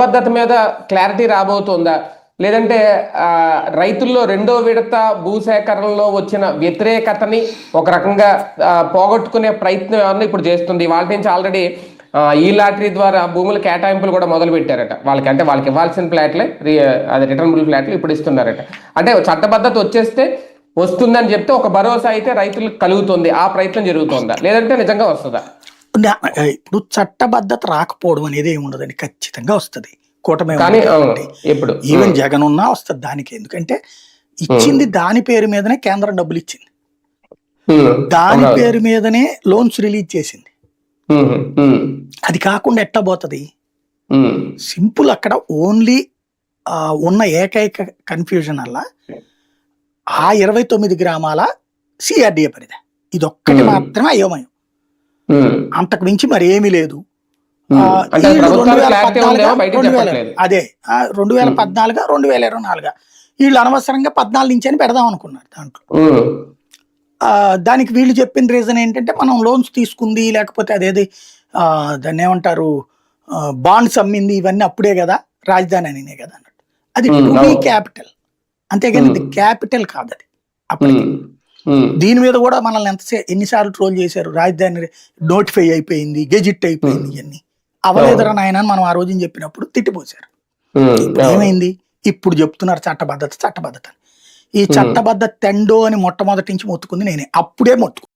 పద్ధతి మీద క్లారిటీ రాబోతుందా? లేదంటే రైతుల్లో రెండో విడత భూసేకరణలో వచ్చిన వ్యతిరేకతని ఒక రకంగా పోగొట్టుకునే ప్రయత్నం ఏమన్నా ఇప్పుడు చేస్తుంది? వాళ్ళ నుంచి ఆల్రెడీ ఈ లాటరీ ద్వారా భూముల కేటాయింపులు కూడా మొదలు పెట్టారట. వాళ్ళకి ఇవ్వాల్సిన ఫ్లాట్లే అది రిటర్నబుల్ ఫ్లాట్లు ఇప్పుడు ఇస్తున్నారట. అంటే చట్టబద్ధత వచ్చేస్తే వస్తుందని చెప్తే ఒక భరోసా అయితే రైతులకు కలుగుతుంది. ఆ ప్రయత్నం జరుగుతుందా, లేదంటే నిజంగా వస్తుందా? ఇప్పుడు చట్టబద్ధత రాకపోవడం అనేది ఏమి ఉండదండి, ఖచ్చితంగా వస్తుంది. కూటమి ఇప్పుడు ఈవెన్ జగన్ ఉన్నా వస్తుంది దానికి. ఎందుకంటే ఇచ్చింది దాని పేరు మీదనే కేంద్రం డబ్బులు ఇచ్చింది, దాని పేరు మీదనే లోన్స్ రిలీజ్ చేసింది. అది కాకుండా ఎట్టా పోతుంది? సింపుల్. అక్కడ ఓన్లీ ఉన్న ఏకైక కన్ఫ్యూజన్ అలా ఆ 29 గ్రామాల సిఆర్డిఏ పరిధి, ఇదొక్కటి మాత్రమే అయోమయం. అంతకు మించి మరి ఏమీ లేదు. అదే 2014 2024 వీళ్ళు అనవసరంగా 14 నుంచి అని పెడదాం అనుకున్నారు. దాంట్లో దానికి వీళ్ళు చెప్పిన రీజన్ ఏంటంటే, మనం లోన్స్ తీసుకుంది, లేకపోతే అదేది దాన్ని ఏమంటారు, బాండ్స్ అమ్మింది, ఇవన్నీ అప్పుడే కదా, రాజధాని అనినే కదా అన్నట్టు. అది టూ క్యాపిటల్, అంతేగాని ఇది క్యాపిటల్ కాదు అది. అప్పటికి దీని మీద కూడా మనల్ని ఎన్నిసార్లు ట్రోల్ చేశారు. రాజధాని నోటిఫై అయిపోయింది, గెజిట్ అయిపోయింది, ఇవన్నీ అవలేదురా నాయన అని మనం ఆ రోజున చెప్పినప్పుడు తిట్టిపోశారు. ఏమైంది? ఇప్పుడు చెప్తున్నారు చట్టబద్ధత. ఈ చట్టబద్ధత తెండో అని మొట్టమొదటి నుంచి మొత్తుకుంది నేనే. అప్పుడే మొత్తుకు